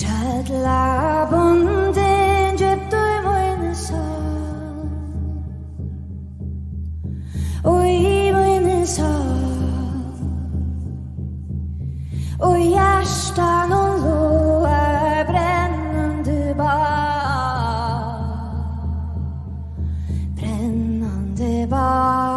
Chợt là bóng đêm chụp tôi môi nở son. Ôi môi nở son. Och hjärtan och lovar brännande bad. Brännande bad.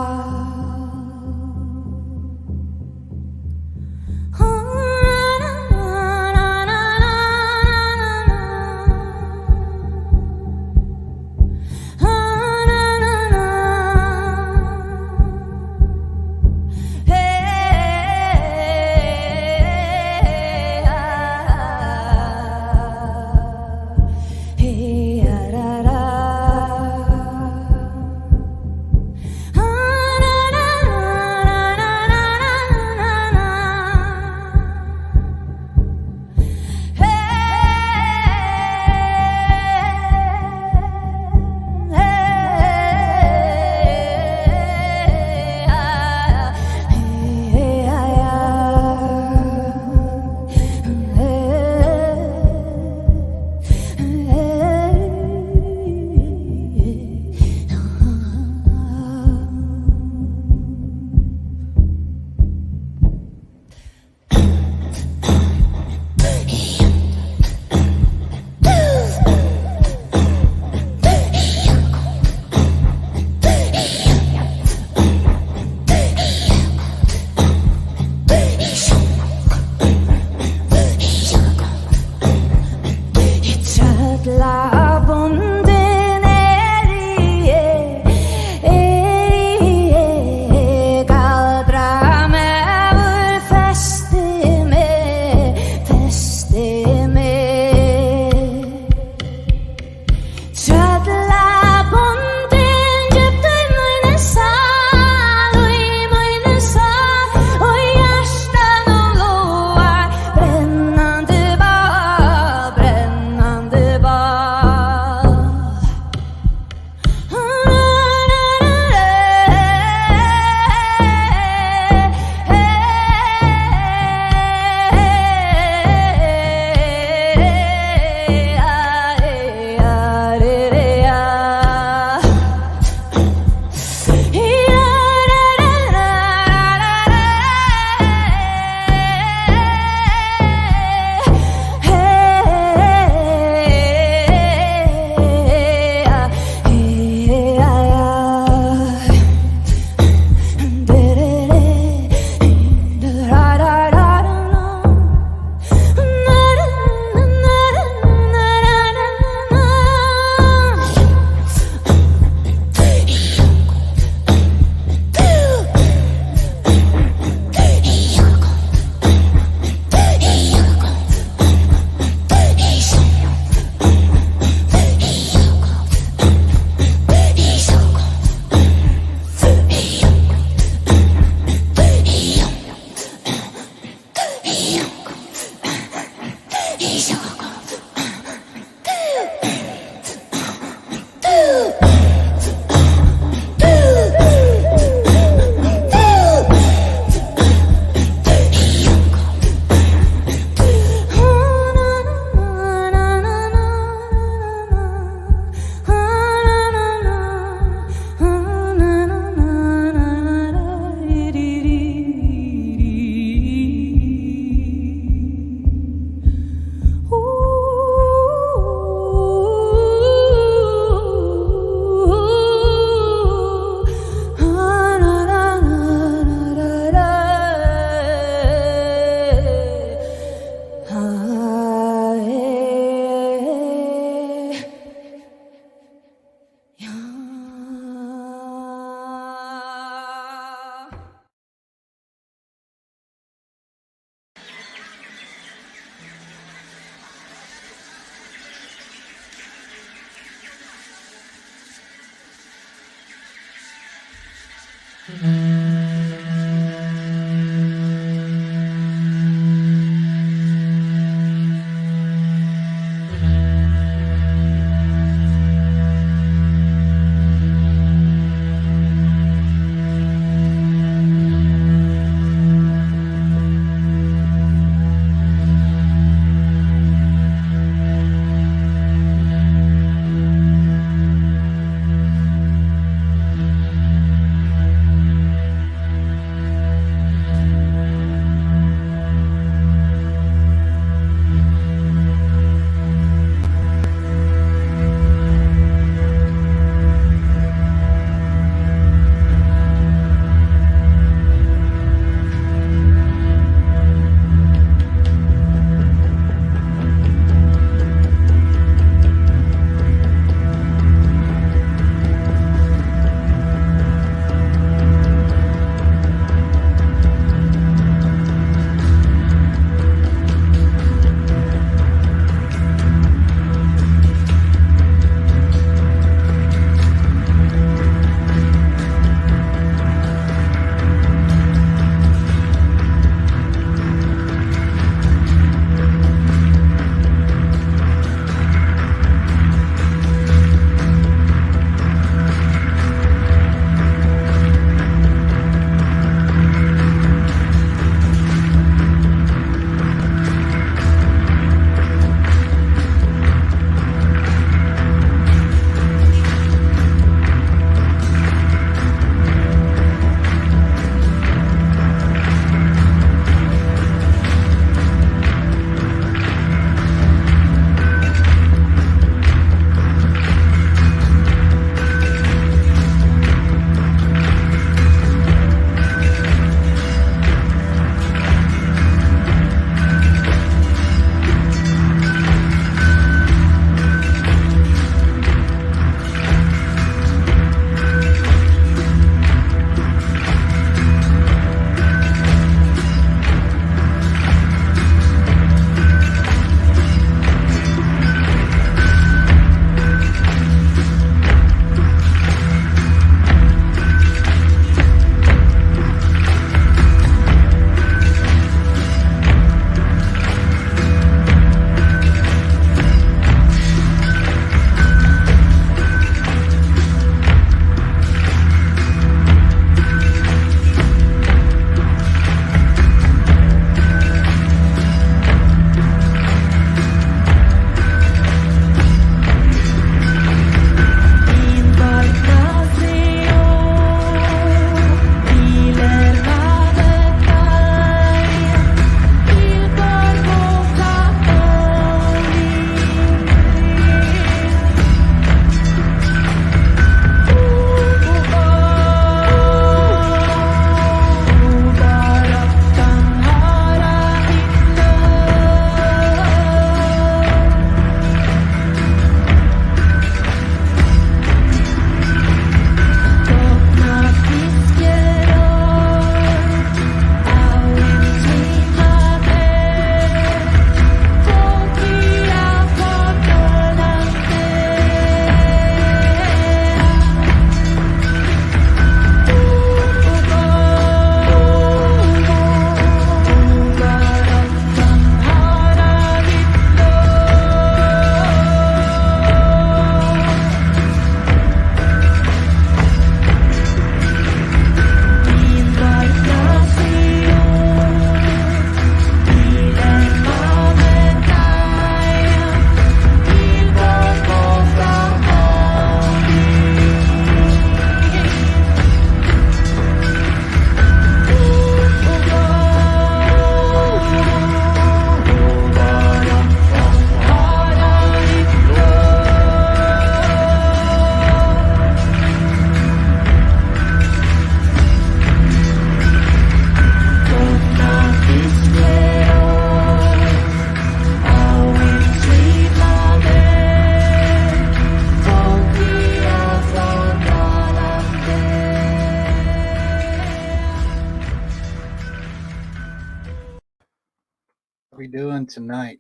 doing tonight?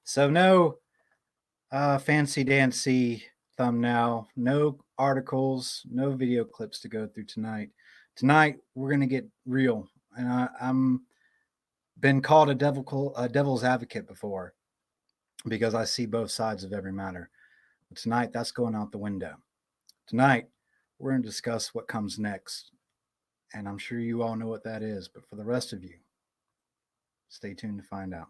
So no fancy dancy thumbnail, no articles, no video clips to go through tonight. Tonight we're gonna get real, and I'm been called a devil's advocate before because I see both sides of every matter. But tonight that's going out the window. Tonight we're gonna discuss what comes next, and I'm sure you all know what that is. But for the rest of you, stay tuned to find out.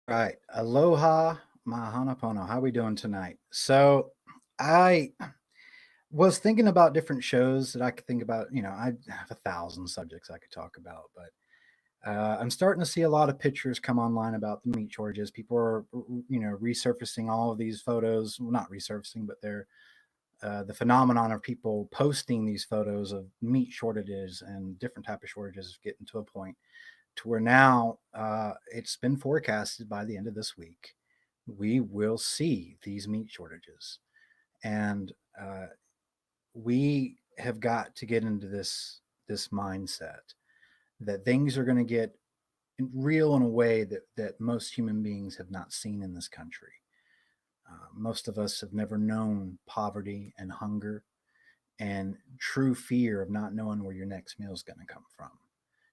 Right. Aloha, mahanapono. How we doing tonight? So I was thinking about different shows that I could think about. I have 1,000 subjects I could talk about, but I'm starting to see a lot of pictures come online about the meat shortages. People are, resurfacing all of these photos. Well, not resurfacing, but they're the phenomenon of people posting these photos of meat shortages and different type of shortages is getting to a point to where now it's been forecasted by the end of this week we will see these meat shortages, and we have got to get into this mindset that things are going to get real in a way that most human beings have not seen in this country. Most of us have never known poverty and hunger and true fear of not knowing where your next meal is going to come from.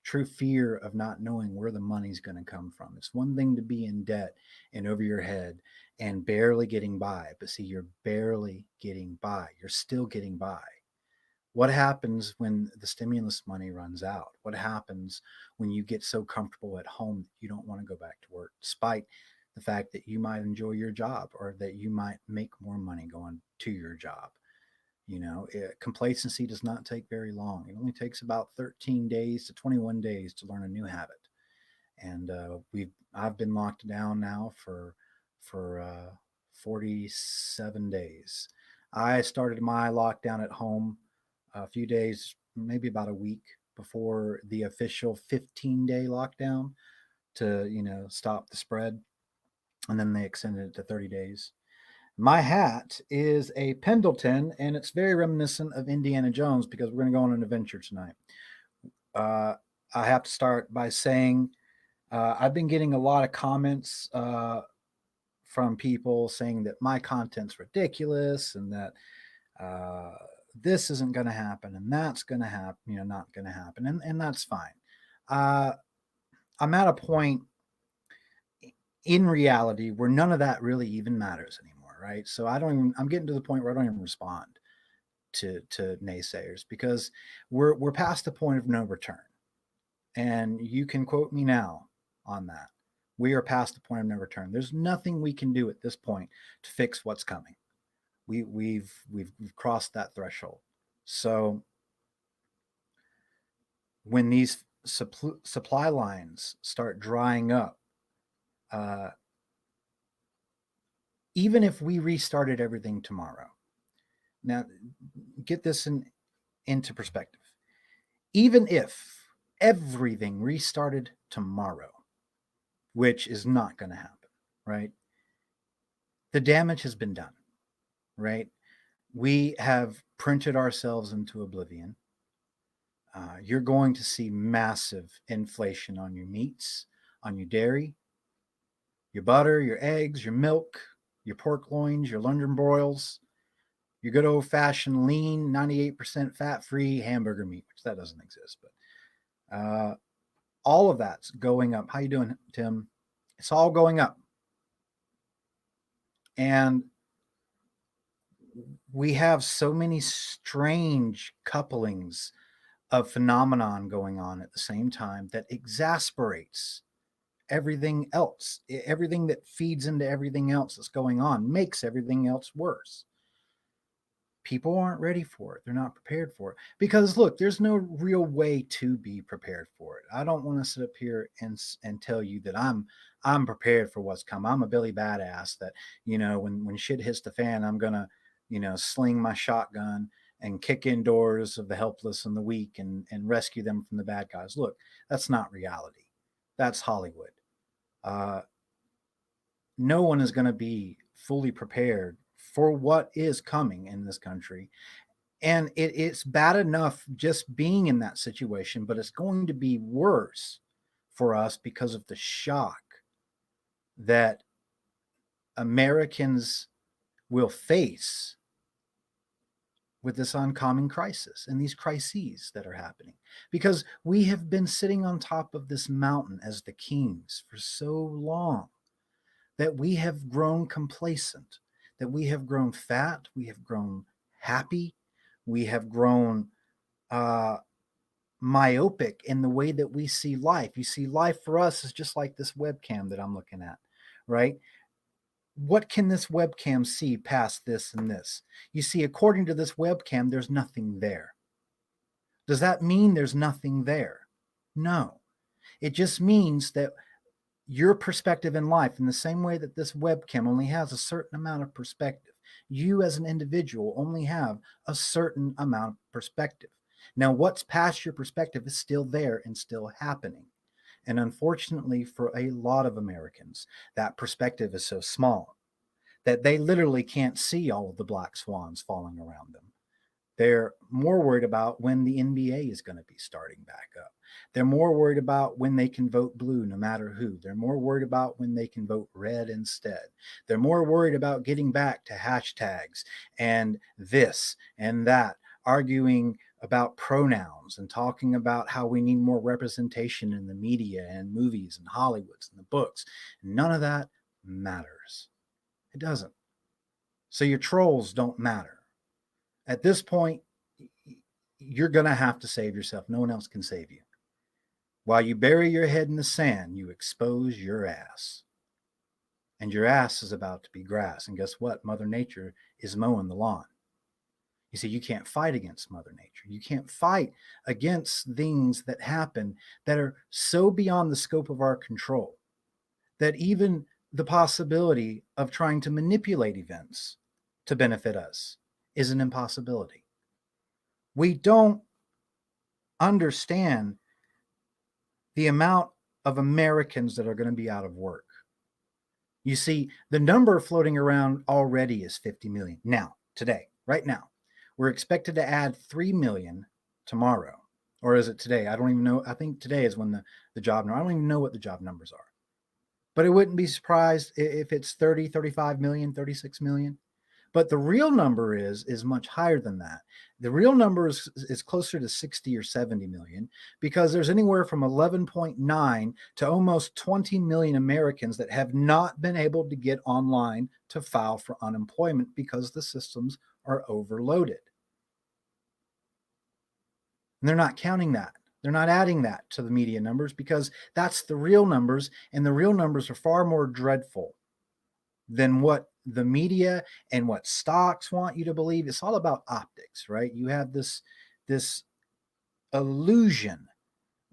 True fear of not knowing where the money's going to come from. It's one thing to be in debt and over your head and barely getting by, but see, you're barely getting by. You're still getting by. What happens when the stimulus money runs out? What happens when you get so comfortable at home that you don't want to go back to work, despite the fact that you might enjoy your job or that you might make more money going to your job? Complacency does not take very long. It only takes about 13 days to 21 days to learn a new habit. And I've been locked down now for 47 days. I started my lockdown at home a few days, maybe about a week before the official 15-day lockdown to stop the spread, and then they extended it to 30 days. My hat is a Pendleton, and it's very reminiscent of Indiana Jones because we're going to go on an adventure tonight. I have to start by saying I've been getting a lot of comments from people saying that my content's ridiculous and that this isn't going to happen and that's going to happen, not going to happen. And that's fine. I'm at a point in reality where none of that really even matters anymore. Right. So I'm getting to the point where I don't even respond to naysayers because we're past the point of no return. And you can quote me now on that. We are past the point of no return. There's nothing we can do at this point to fix what's coming. We've crossed that threshold. So when these supply lines start drying up, even if we restarted everything tomorrow, now get this into perspective. Even if everything restarted tomorrow, which is not going to happen, right? The damage has been done, right? We have printed ourselves into oblivion. You're going to see massive inflation on your meats, on your dairy, your butter, your eggs, your milk, your pork loins, your London broils, your good old fashioned lean, 98% fat free hamburger meat, which that doesn't exist, but all of that's going up. How you doing, Tim? It's all going up. And we have so many strange couplings a phenomenon going on at the same time that exasperates everything else. Everything that feeds into everything else that's going on makes everything else worse. People aren't ready for it. They're not prepared for it. Because look, there's no real way to be prepared for it. I don't want to sit up here and tell you that I'm prepared for what's come. I'm a Billy Badass that, when shit hits the fan, I'm gonna, sling my shotgun and kick in doors of the helpless and the weak and rescue them from the bad guys. Look, that's not reality. That's Hollywood. No one is going to be fully prepared for what is coming in this country. And it's bad enough just being in that situation, but it's going to be worse for us because of the shock that Americans will face with this oncoming crisis and these crises that are happening. Because we have been sitting on top of this mountain as the kings for so long that we have grown complacent, that we have grown fat, we have grown happy, we have grown myopic in the way that we see life. You see, life for us is just like this webcam that I'm looking at, right? What can this webcam see past this and this? You see, according to this webcam, there's nothing there. Does that mean there's nothing there? No. It just means that your perspective in life, in the same way that this webcam only has a certain amount of perspective, you as an individual only have a certain amount of perspective. Now, what's past your perspective is still there and still happening. And unfortunately, for a lot of Americans, that perspective is so small that they literally can't see all of the black swans falling around them. They're more worried about when the NBA is going to be starting back up. They're more worried about when they can vote blue no matter who. They're more worried about when they can vote red instead. They're more worried about getting back to hashtags and this and that, arguing about pronouns and talking about how we need more representation in the media and movies and Hollywoods and the books. None of that matters. It doesn't. So your trolls don't matter. At this point, you're going to have to save yourself. No one else can save you. While you bury your head in the sand, you expose your ass. And your ass is about to be grass. And guess what? Mother Nature is mowing the lawn. You see, you can't fight against Mother Nature. You can't fight against things that happen that are so beyond the scope of our control that even the possibility of trying to manipulate events to benefit us is an impossibility. We don't understand the amount of Americans that are going to be out of work. You see, the number floating around already is 50 million. Now, today, right now, we're expected to add 3 million tomorrow. Or is it today? I don't even know. I think today is when the job number, I don't even know what the job numbers are. But it wouldn't be surprised if it's 30, 35 million, 36 million. But the real number is much higher than that. The real number is closer to 60 or 70 million because there's anywhere from 11.9 to almost 20 million Americans that have not been able to get online to file for unemployment because the systems are overloaded. And they're not counting that. They're not adding that to the media numbers because that's the real numbers, and the real numbers are far more dreadful than what the media and what stocks want you to believe. It's all about optics, right? You have this illusion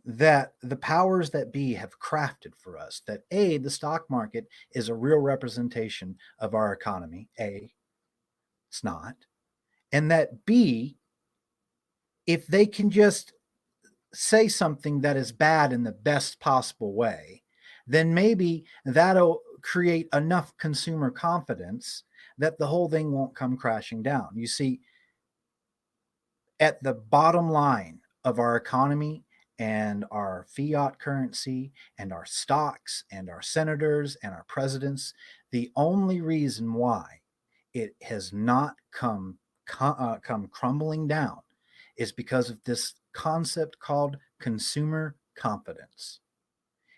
that the powers that be have crafted for us, that A, the stock market is a real representation of our economy. A, it's not. And that B, if they can just say something that is bad in the best possible way, then maybe that'll create enough consumer confidence that the whole thing won't come crashing down. You see, at the bottom line of our economy and our fiat currency and our stocks and our senators and our presidents, the only reason why it has not come crumbling down is because of this concept called consumer confidence.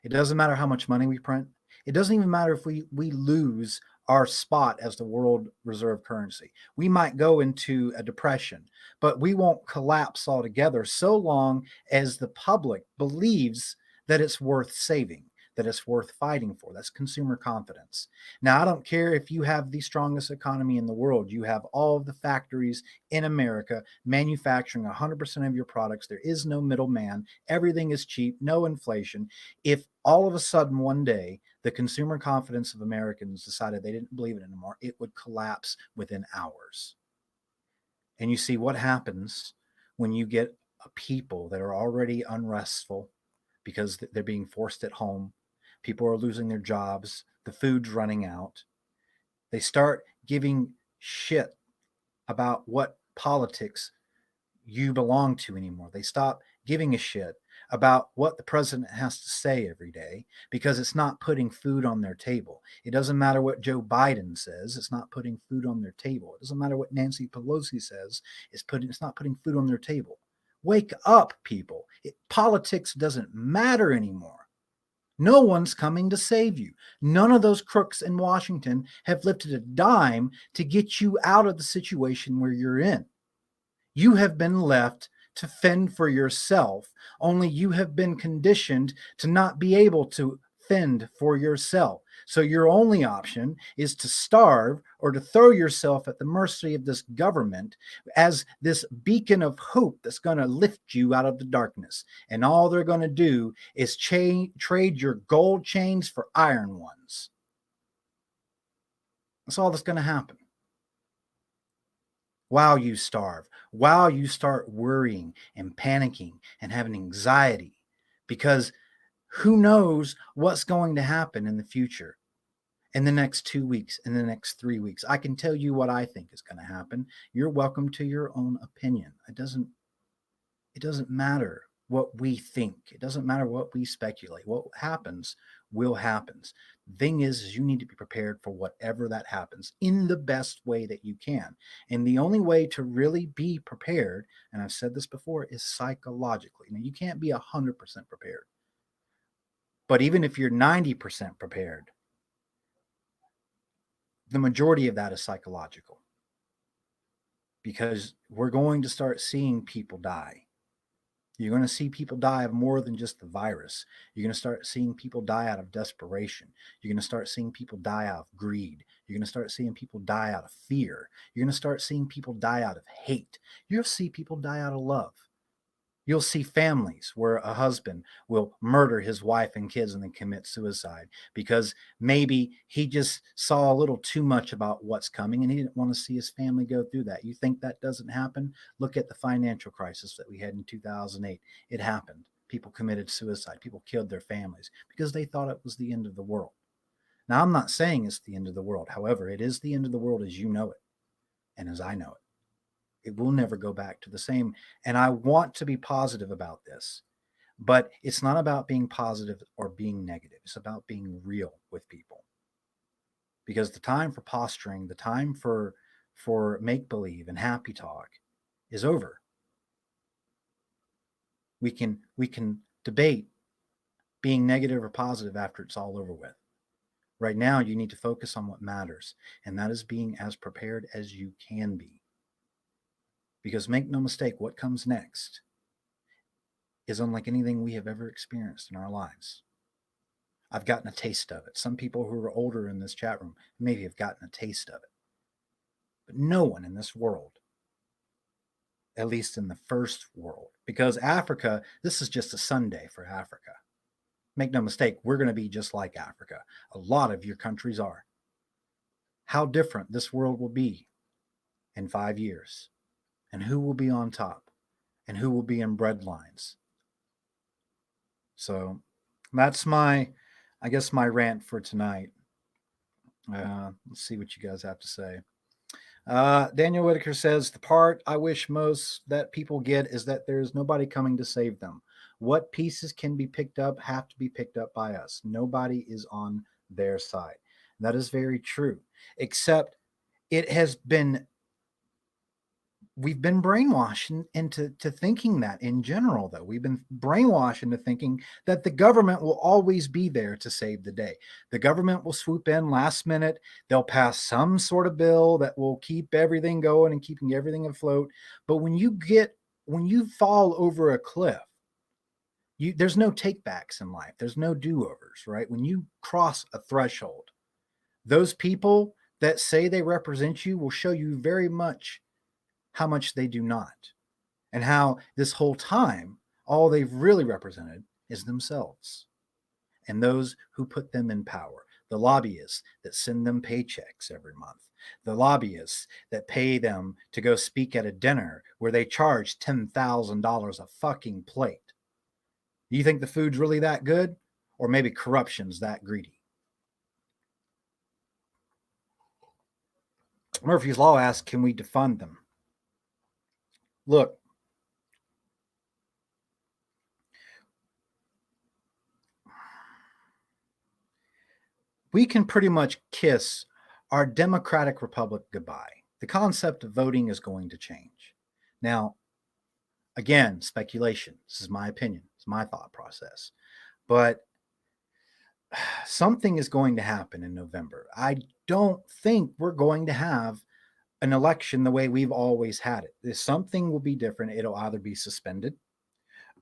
It doesn't matter how much money we print. It doesn't even matter if we lose our spot as the world reserve currency. We might go into a depression, but we won't collapse altogether so long as the public believes that it's worth saving, that it's worth fighting for. That's consumer confidence. Now, I don't care if you have the strongest economy in the world. You have all of the factories in America manufacturing 100% of your products. There is no middleman. Everything is cheap, no inflation. If all of a sudden one day the consumer confidence of Americans decided they didn't believe it anymore, it would collapse within hours. And you see what happens when you get a people that are already unrestful because they're being forced at home. People are losing their jobs. The food's running out. They start giving shit about what politics you belong to anymore. They stop giving a shit about what the president has to say every day because it's not putting food on their table. It doesn't matter what Joe Biden says, it's not putting food on their table. It doesn't matter what Nancy Pelosi says, it's not putting food on their table. Wake up, people. Politics doesn't matter anymore. No one's coming to save you. None of those crooks in Washington have lifted a dime to get you out of the situation where you're in. You have been left to fend for yourself, only you have been conditioned to not be able to fend for yourself. So your only option is to starve or to throw yourself at the mercy of this government as this beacon of hope that's going to lift you out of the darkness. And all they're going to do is trade your gold chains for iron ones. That's all that's going to happen. While you starve, while you start worrying and panicking and having anxiety, because who knows what's going to happen in the future, in the next 2 weeks, in the next 3 weeks. I can tell you what I think is going to happen. You're welcome to your own opinion. It doesn't matter what we think. It doesn't matter what we speculate. What happens will happen. The thing is you need to be prepared for whatever that happens in the best way that you can. And the only way to really be prepared, and I've said this before, is psychologically. Now, you can't be 100% prepared. But even if you're 90% prepared, the majority of that is psychological. Because we're going to start seeing people die. You're going to see people die of more than just the virus. You're going to start seeing people die out of desperation. You're going to start seeing people die out of greed. You're going to start seeing people die out of fear. You're going to start seeing people die out of hate. You'll see people die out of love. You'll see families where a husband will murder his wife and kids and then commit suicide because maybe he just saw a little too much about what's coming and he didn't want to see his family go through that. You think that doesn't happen? Look at the financial crisis that we had in 2008. It happened. People committed suicide. People killed their families because they thought it was the end of the world. Now, I'm not saying it's the end of the world. However, it is the end of the world as you know it and as I know it. It will never go back to the same. And I want to be positive about this, but it's not about being positive or being negative. It's about being real with people. Because the time for posturing, the time for make-believe and happy talk is over. We can debate being negative or positive after it's all over with. Right now, you need to focus on what matters, and that is being as prepared as you can be. Because make no mistake, what comes next is unlike anything we have ever experienced in our lives. I've gotten a taste of it. Some people who are older in this chat room maybe have gotten a taste of it. But no one in this world, at least in the first world, because Africa, this is just a Sunday for Africa. Make no mistake, we're going to be just like Africa. A lot of your countries are. How different this world will be in 5 years. And who will be on top and who will be in breadlines. So that's my rant for tonight. Let's see what you guys have to say. Daniel Whitaker says, the part I wish most that people get is that there's nobody coming to save them. What pieces can be picked up have to be picked up by us. Nobody is on their side. That is very true, except it has been we've been brainwashed into thinking that in general, though. We've been brainwashed into thinking that the government will always be there to save the day. The government will swoop in last minute. They'll pass some sort of bill that will keep everything going and keeping everything afloat. But when you fall over a cliff, there's no takebacks in life. There's no do-overs, right? When you cross a threshold, those people that say they represent you will show you very much how much they do not, and how this whole time all they've really represented is themselves and those who put them in power, the lobbyists that send them paychecks every month, the lobbyists that pay them to go speak at a dinner where they charge $10,000 a fucking plate. Do you think the food's really that good, or maybe corruption's that greedy? Murphy's Law asks, can we defund them? Look, we can pretty much kiss our democratic republic goodbye. The concept of voting is going to change. Now, again, speculation. This is my opinion. It's my thought process. But something is going to happen in November. I don't think we're going to have an election the way we've always had it. Something will be different. It'll either be suspended,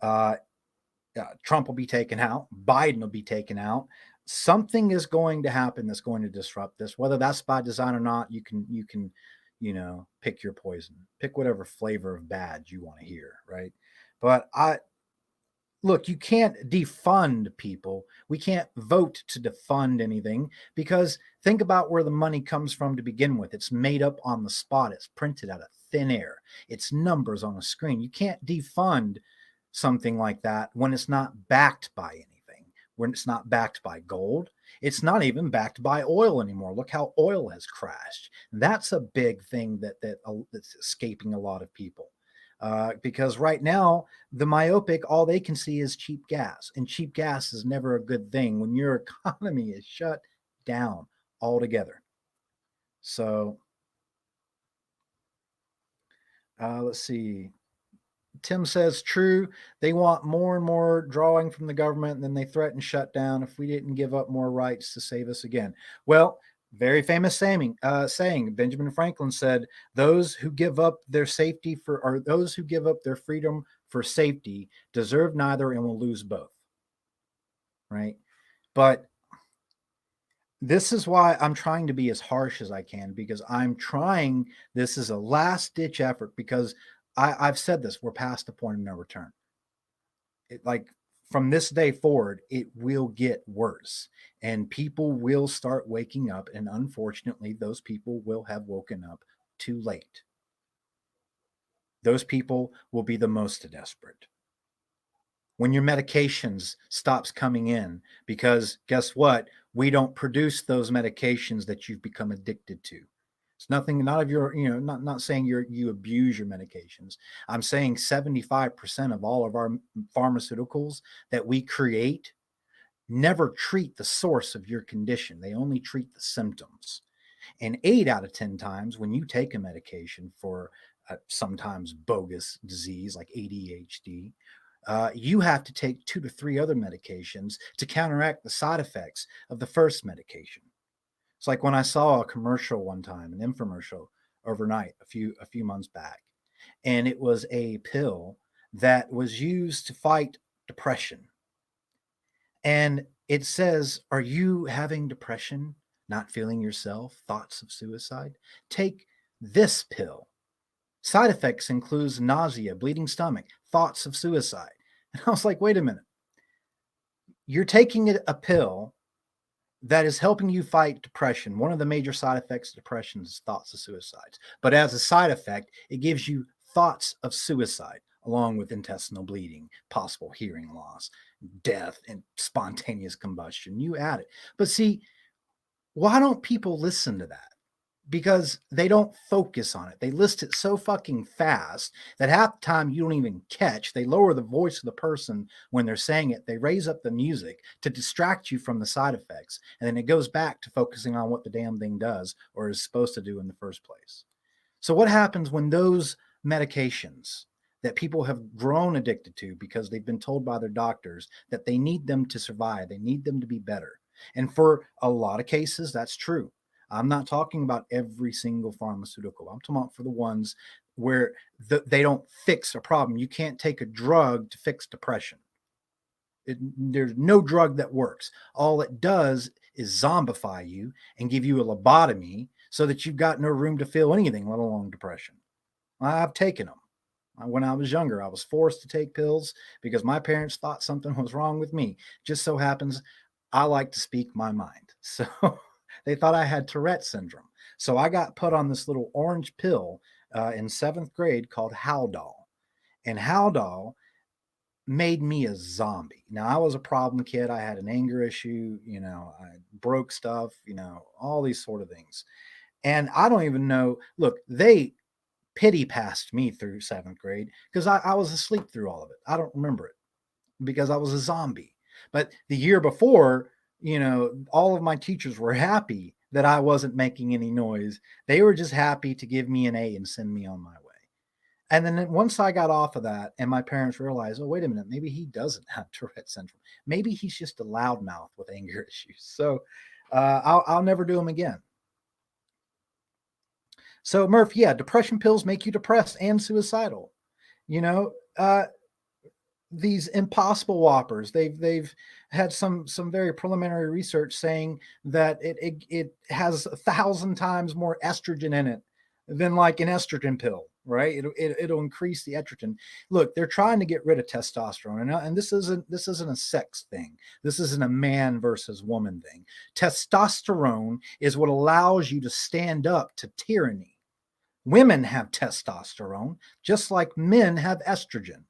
Trump will be taken out, Biden will be taken out. Something is going to happen that's going to disrupt this. Whether that's by design or not, you can pick your poison, pick whatever flavor of bad you want to hear, right? But look, you can't defund people. We can't vote to defund anything, because think about where the money comes from to begin with. It's made up on the spot. It's printed out of thin air. It's numbers on a screen. You can't defund something like that when it's not backed by anything, when it's not backed by gold. It's not even backed by oil anymore. Look how oil has crashed. That's a big thing that's escaping a lot of people. Because right now, the myopic, all they can see is cheap gas. And cheap gas is never a good thing when your economy is shut down altogether. So, let's see. Tim says, true, they want more and more drawing from the government, and then they threaten shutdown if we didn't give up more rights to save us again. Well, very famous saying, Benjamin Franklin said, those who give up their freedom for safety deserve neither and will lose both. Right? But this is why I'm trying to be as harsh as I can, because this is a last ditch effort, because I've said this, we're past the point of no return. From this day forward, it will get worse, and people will start waking up. And unfortunately, those people will have woken up too late. Those people will be the most desperate. When your medications stops coming in, because guess what? We don't produce those medications that you've become addicted to. It's nothing, not of your, not saying you abuse your medications. I'm saying 75% of all of our pharmaceuticals that we create never treat the source of your condition. They only treat the symptoms. And 8 out of 10 times when you take a medication for sometimes bogus disease like ADHD, you have to take 2 to 3 other medications to counteract the side effects of the first medication. It's like when I saw a commercial one time, an infomercial overnight a few months back, and it was a pill that was used to fight depression. And it says, are you having depression, not feeling yourself, thoughts of suicide? Take this pill. Side effects includes nausea, bleeding stomach, thoughts of suicide. And I was like, wait a minute. You're taking a pill that is helping you fight depression. One of the major side effects of depression is thoughts of suicides. But as a side effect, it gives you thoughts of suicide, along with intestinal bleeding, possible hearing loss, death, and spontaneous combustion. You add it. But see, why don't people listen to that? Because they don't focus on it. They list it so fucking fast that half the time you don't even catch. They lower the voice of the person when they're saying it. They raise up the music to distract you from the side effects. And then it goes back to focusing on what the damn thing does or is supposed to do in the first place. So what happens when those medications that people have grown addicted to because they've been told by their doctors that they need them to survive, they need them to be better. And for a lot of cases, that's true. I'm not talking about every single pharmaceutical. I'm talking about for the ones where they don't fix a problem. You can't take a drug to fix depression. There's no drug that works. All it does is zombify you and give you a lobotomy so that you've got no room to feel anything, let alone depression. I've taken them. When I was younger, I was forced to take pills because my parents thought something was wrong with me. Just so happens I like to speak my mind. So they thought I had Tourette syndrome. So I got put on this little orange pill in seventh grade called Haldol. And Haldol made me a zombie. Now, I was a problem kid. I had an anger issue. I broke stuff, all these sort of things. And I don't even know. Look, they pity passed me through seventh grade because I was asleep through all of it. I don't remember it because I was a zombie. But the year before, all of my teachers were happy that I wasn't making any noise. They were just happy to give me an A and send me on my way. And then once I got off of that and my parents realized, oh, wait a minute, maybe he doesn't have Tourette syndrome. Maybe he's just a loudmouth with anger issues. So I'll never do them again. So Murph, yeah, depression pills make you depressed and suicidal. These impossible whoppers, they've had some very preliminary research saying that it has 1,000 times more estrogen in it than like an estrogen pill, right? It'll increase the estrogen. Look, they're trying to get rid of testosterone, and this isn't a sex thing. This isn't a man versus woman thing. Testosterone is what allows you to stand up to tyranny. Women have testosterone, just like men have estrogen.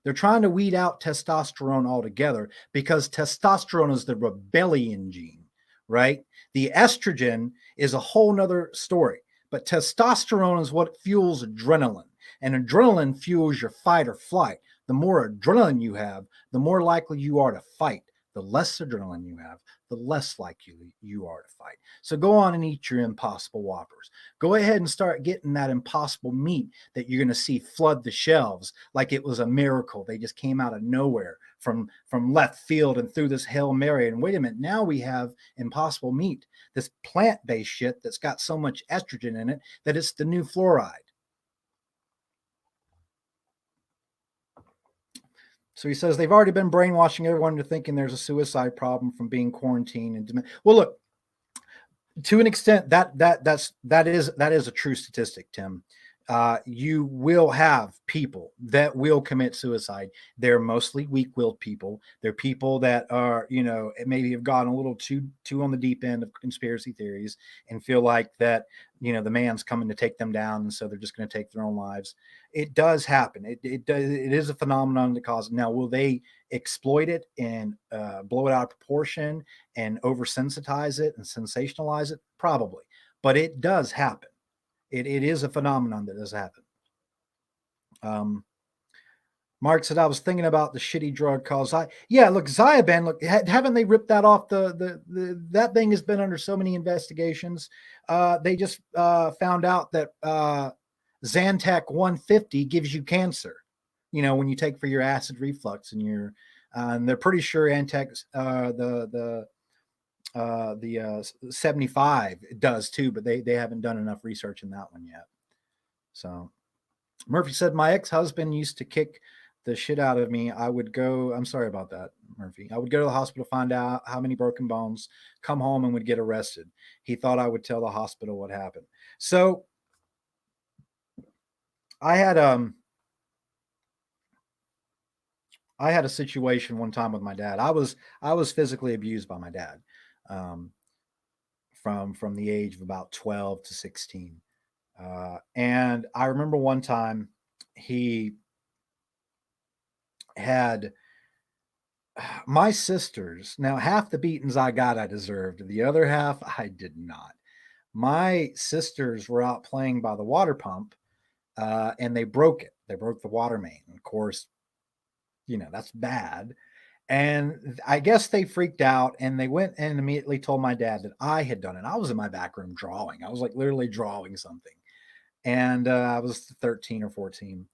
They're trying to weed out testosterone altogether because testosterone is the rebellion gene, right? The estrogen is a whole nother story, but testosterone is what fuels adrenaline, and adrenaline fuels your fight or flight. The more adrenaline you have, the more likely you are to fight. The less adrenaline you have, the less likely you are to fight. So go on and eat your Impossible Whoppers. Go ahead and start getting that impossible meat that you're going to see flood the shelves like it was a miracle. They just came out of nowhere from left field and threw this Hail Mary. And wait a minute, now we have impossible meat, this plant-based shit that's got so much estrogen in it that it's the new fluoride. So he says they've already been brainwashing everyone into thinking there's a suicide problem from being quarantined and well, look, to an extent that is a true statistic, Tim. You will have people that will commit suicide. They're mostly weak-willed people. They're people that are, maybe have gotten a little too on the deep end of conspiracy theories and feel like that, the man's coming to take them down, and so they're just going to take their own lives. It does happen. It is a phenomenon that causes. Now, will they exploit it and blow it out of proportion and oversensitize it and sensationalize it? Probably, but it does happen. It is a phenomenon that does happen. Mark said, I was thinking about the shitty drug called yeah, look, Zyban, look, haven't they ripped that off? That thing has been under so many investigations. They just found out that Zantac 150 gives you cancer, when you take for your acid reflux and they're pretty sure Antac, the 75 does too, but they haven't done enough research in that one yet. So Murphy said, my ex-husband used to kick the shit out of me. I'm sorry about that, Murphy. I would go to the hospital, find out how many broken bones, come home and would get arrested. He thought I would tell the hospital what happened. So I had a situation one time with my dad. I was physically abused by my dad. From the age of about 12 to 16. And I remember one time he had my sisters. Now, half the beatings I got, I deserved. The other half, I did not. My sisters were out playing by the water pump, and they broke it. They broke the water main. Of course, that's bad. And I guess they freaked out and they went and immediately told my dad that I had done it. I was in my back room drawing. I was like literally drawing something. And I was 13 or 14.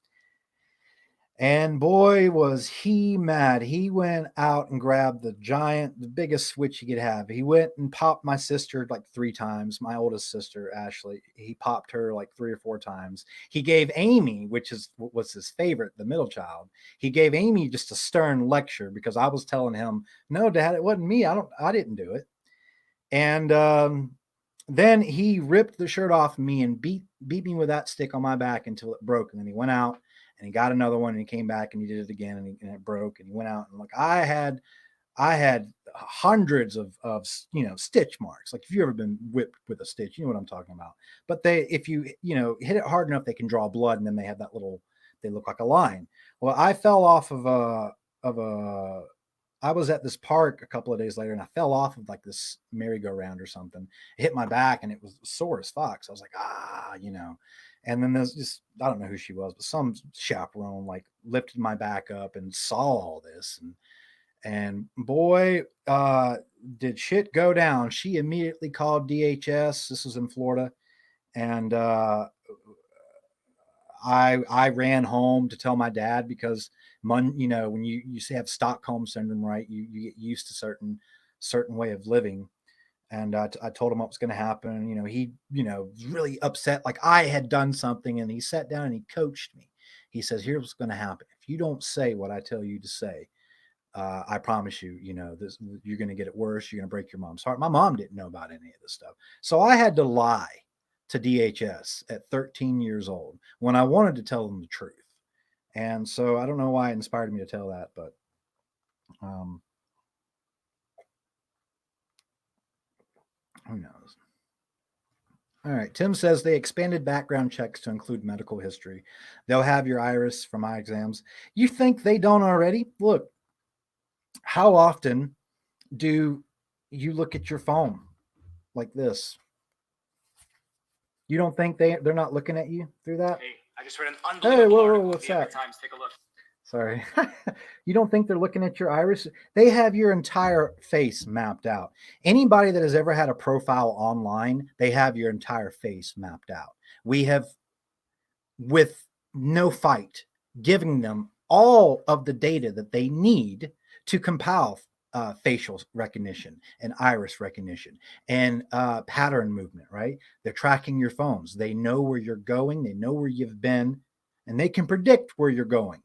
And boy, was he mad. He went out and grabbed the biggest switch you could have. He went and popped my sister like 3 times, my oldest sister, Ashley. He popped her like 3 or 4 times. He gave Amy, was his favorite, the middle child, he gave Amy just a stern lecture because I was telling him, no, Dad, it wasn't me. I didn't do it. And then he ripped the shirt off me and beat me with that stick on my back until it broke. And then he went out and he got another one and he came back and he did it again and it broke. And he went out and like I had hundreds of stitch marks. Like if you've ever been whipped with a stitch, you know what I'm talking about. But if you hit it hard enough, they can draw blood, and then they have they look like a line. Well, I fell off of a I was at this park a couple of days later and I fell off of like this merry-go-round or something. It hit my back and it was sore as fuck. So I was like, and then there's just, I don't know who she was, but some chaperone like lifted my back up and saw all this. And boy, did shit go down. She immediately called DHS. This was in Florida. And I ran home to tell my dad because when you have Stockholm syndrome, right? You get used to certain way of living. And I told him what was going to happen. He was really upset, like I had done something. And he sat down and he coached me. He says, "Here's what's going to happen. If you don't say what I tell you to say, I promise you, you're going to get it worse. You're going to break your mom's heart." My mom didn't know about any of this stuff, so I had to lie to DHS at 13 years old when I wanted to tell them the truth. And so I don't know why it inspired me to tell that, but who knows? All right. Tim says they expanded background checks to include medical history. They'll have your iris from eye exams. You think they don't already? Look, how often do you look at your phone like this? You don't think they're not looking at you through that? Hey, I just read an unbelievable article what's in the that? Times. Take a look. Sorry. You don't think they're looking at your iris? They have your entire face mapped out. Anybody that has ever had a profile online, they have your entire face mapped out. We have, with no fight, giving them all of the data that they need to compile facial recognition and iris recognition and pattern movement, right? They're tracking your phones. They know where you're going. They know where you've been, and they can predict where you're going,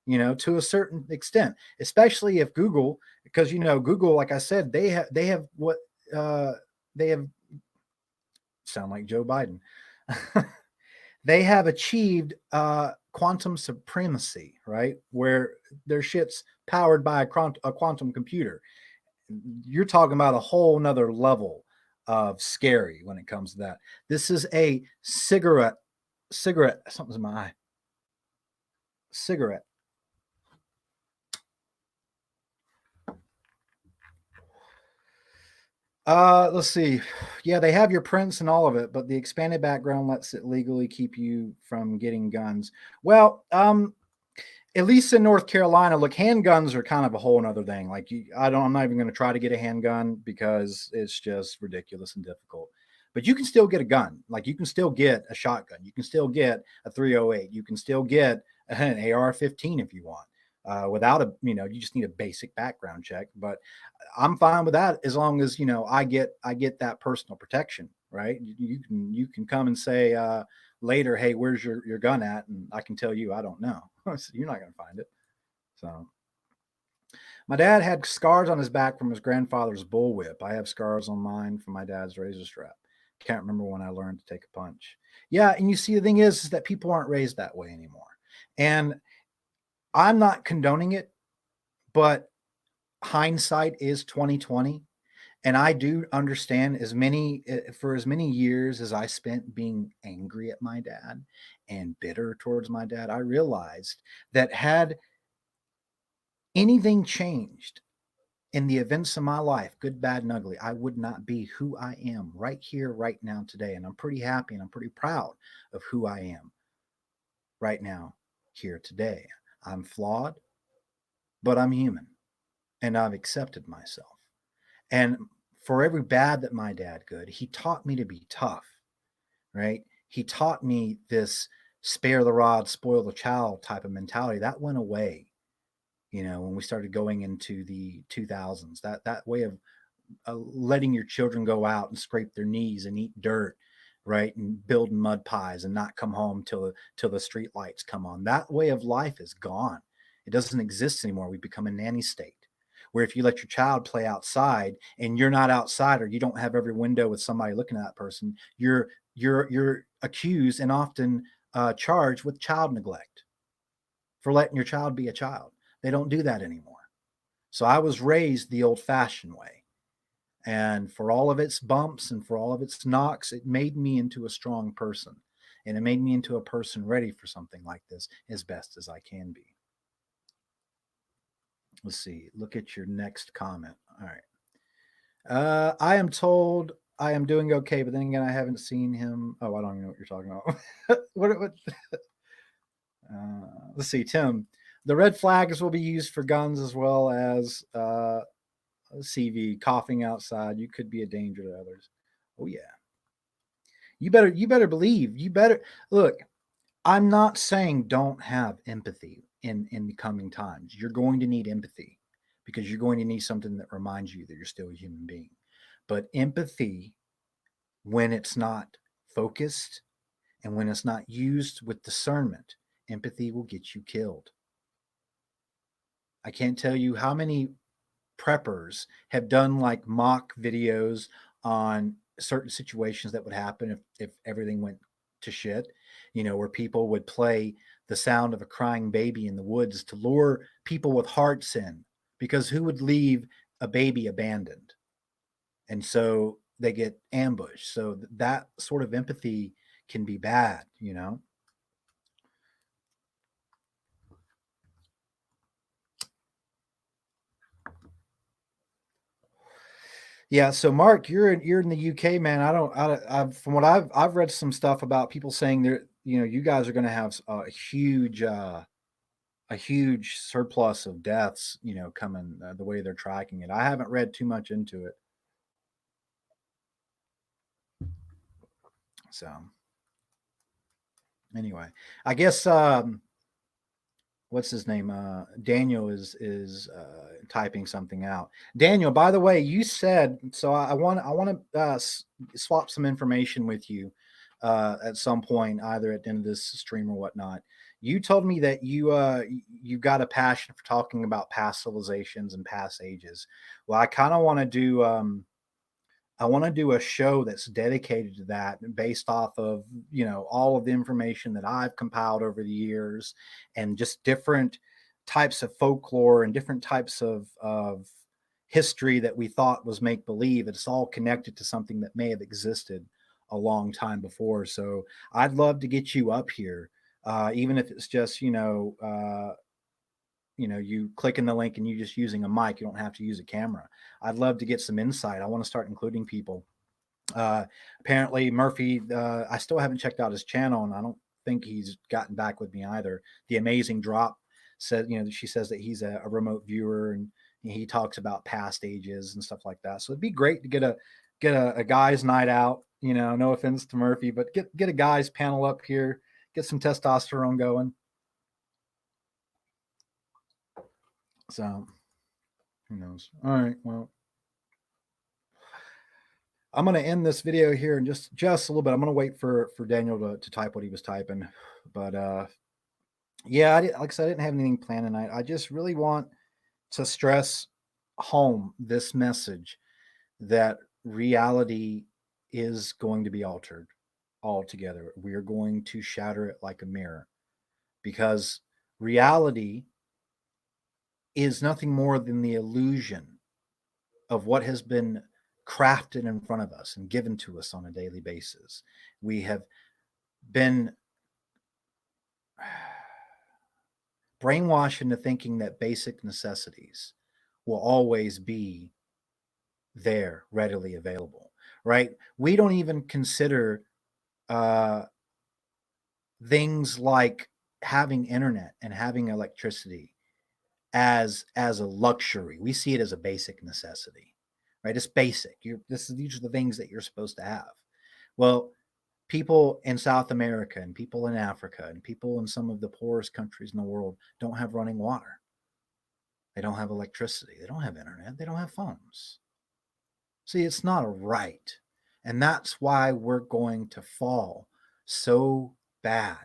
to a certain extent, especially if Google, because, Google, like I said, they have what they have, sound like Joe Biden. They have achieved quantum supremacy, right? Where their shit's powered by a quantum computer. You're talking about a whole nother level of scary when it comes to that. This is a cigarette, something's in my eye. Cigarette. Let's see. Yeah, they have your prints and all of it, but the expanded background lets it legally keep you from getting guns. Well, at least in North Carolina, look, handguns are kind of a whole nother thing. Like I'm not even going to try to get a handgun because it's just ridiculous and difficult. But you can still get a gun. Like you can still get a shotgun. You can still get a 308. You can still get an AR-15 if you want. Without you just need a basic background check. But I'm fine with that as long as I get that personal protection, right? You can come and say later, hey, where's your gun at? And I can tell you I don't know. So you're not going to find it. So my dad had scars on his back from his grandfather's bullwhip. I have scars on mine from my dad's razor strap. Can't remember when I learned to take a punch. Yeah, and you see, the thing is that people aren't raised that way anymore. And I'm not condoning it, but hindsight is 2020. And I do understand for as many years as I spent being angry at my dad and bitter towards my dad, I realized that had anything changed in the events of my life, good, bad, and ugly, I would not be who I am right here, right now, today. And I'm pretty happy and I'm pretty proud of who I am right now, here, today. I'm flawed, but I'm human and I've accepted myself. And for every bad that my dad could, he taught me to be tough, right? he taught me this spare the rod, spoil the child type of mentality. That went away, when we started going into the 2000s. That way of letting your children go out and scrape their knees and eat dirt, right, and build mud pies and not come home till the street lights come on. That way of life is gone. It doesn't exist anymore. We've become a nanny state, where if you let your child play outside and you're not outside, or you don't have every window with somebody looking at that person, you're accused and often charged with child neglect for letting your child be a child. They don't do that anymore. So I was raised the old-fashioned way. And for all of its bumps and for all of its knocks, it made me into a strong person. And it made me into a person ready for something like this as best as I can be. Let's see. Look at your next comment. All right. I am told I am doing okay, but then again, I haven't seen him. Oh, I don't even know what you're talking about. what let's see, Tim. The red flags will be used for guns as well as CV, coughing outside. You could be a danger to others. Oh yeah. You better believe. You better look. I'm not saying don't have empathy in the coming times. You're going to need empathy because you're going to need something that reminds you that you're still a human being. But empathy, when it's not focused and when it's not used with discernment, empathy will get you killed. I can't tell you how many preppers have done like mock videos on certain situations that would happen if everything went to shit, where people would play the sound of a crying baby in the woods to lure people with hearts in, because who would leave a baby abandoned? And so they get ambushed. So that sort of empathy can be bad, Yeah, so Mark, you're in the UK, man. From what I've read some stuff about people saying there, you guys are going to have a huge surplus of deaths, coming the way they're tracking it. I haven't read too much into it. So anyway, I guess what's his name? Daniel is typing something out. Daniel, by the way, you said so. I want to swap some information with you at some point, either at the end of this stream or whatnot. You told me that you got a passion for talking about past civilizations and past ages. Well, I kind of want to do. I want to do a show that's dedicated to that, based off of, all of the information that I've compiled over the years, and just different types of folklore and different types of history that we thought was make believe. It's all connected to something that may have existed a long time before. So I'd love to get you up here, even if it's just, you clicking the link and you just using a mic. You don't have to use a camera. I'd love to get some insight. I want to start including people. Apparently Murphy, I still haven't checked out his channel, and I don't think he's gotten back with me either. The Amazing Drop said, she says that he's a remote viewer, and he talks about past ages and stuff like that. So it'd be great to get a guys night out, no offense to Murphy, but get a guys panel up here, get some testosterone going. So who knows? All right. Well, I'm going to end this video here in just a little bit. I'm going to wait for Daniel to type what he was typing. But yeah, like I said, I didn't have anything planned tonight. I just really want to stress home this message that reality is going to be altered altogether. We are going to shatter it like a mirror, because reality is nothing more than the illusion of what has been crafted in front of us and given to us on a daily basis. We have been brainwashed into thinking that basic necessities will always be there, readily available, right? We don't even consider things like having internet and having electricity as a luxury. We see it as a basic necessity, right? It's basic. These are the things that you're supposed to have. Well, people in South America and people in Africa and people in some of the poorest countries in the world don't have running water. They don't have electricity. They don't have internet. They don't have phones. See, it's not a right. And that's why we're going to fall so bad.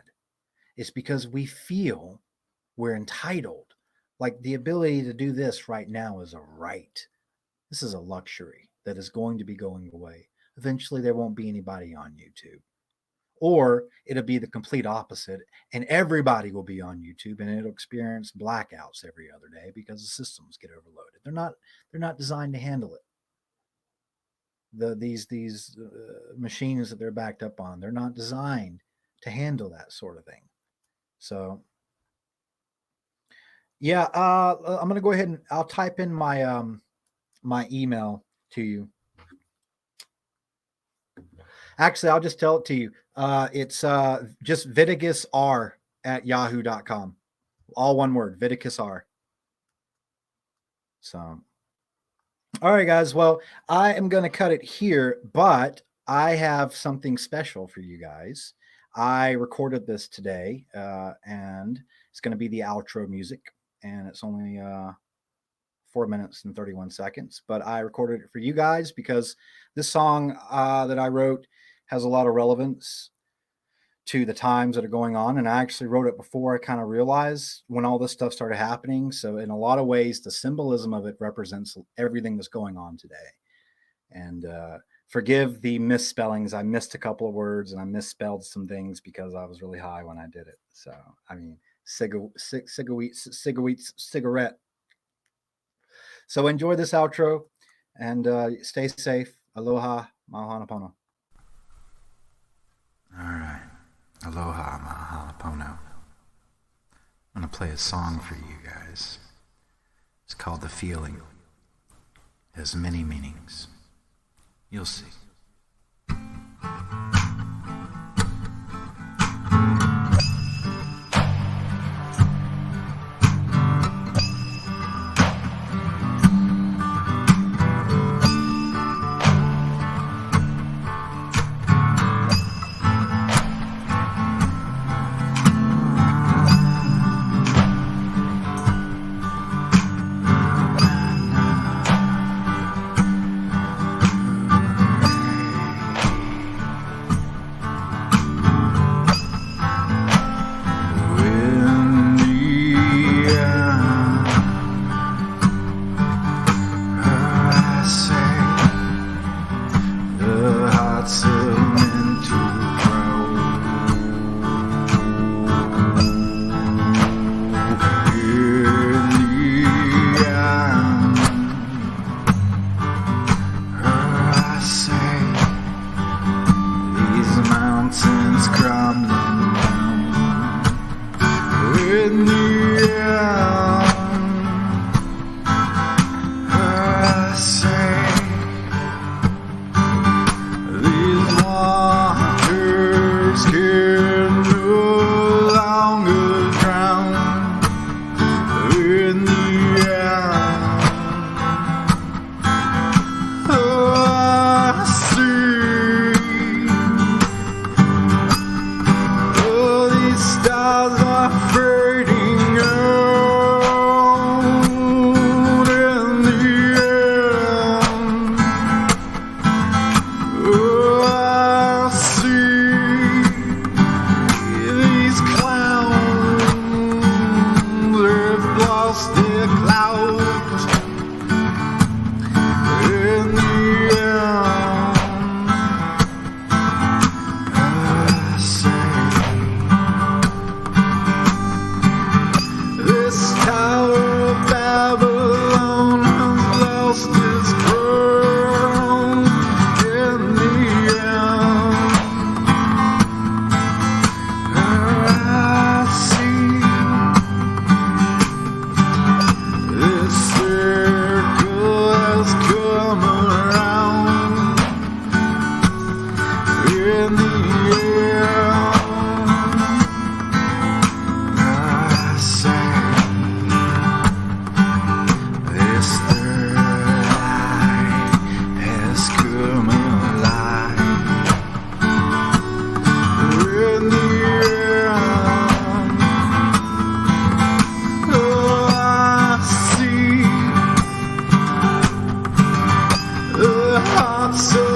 It's because we feel we're entitled. Like the ability to do this right now is a right. This is a luxury that is going to be going away. Eventually, there won't be anybody on YouTube. Or it'll be the complete opposite, and everybody will be on YouTube, and it'll experience blackouts every other day because the systems get overloaded. They're not designed to handle it. These machines that they're backed up on, they're not designed to handle that sort of thing. So, yeah, I'm gonna go ahead and I'll type in my my email to you. Actually, I'll just tell it to you. It's just viticusr@yahoo.com. All one word, viticusr. So, all right, guys. Well, I am going to cut it here, but I have something special for you guys. I recorded this today, and it's going to be the outro music, and it's only 4 minutes and 31 seconds, but I recorded it for you guys because this song that I wrote has a lot of relevance to the times that are going on. And I actually wrote it before I kind of realized when all this stuff started happening. So in a lot of ways, the symbolism of it represents everything that's going on today. And forgive the misspellings. I missed a couple of words and I misspelled some things because I was really high when I did it. So, I mean, cigarette. So enjoy this outro and stay safe. Aloha, mahana pono. All right. Aloha, mahana pono. I'm going to play a song for you guys. It's called The Feeling. It has many meanings. You'll see. So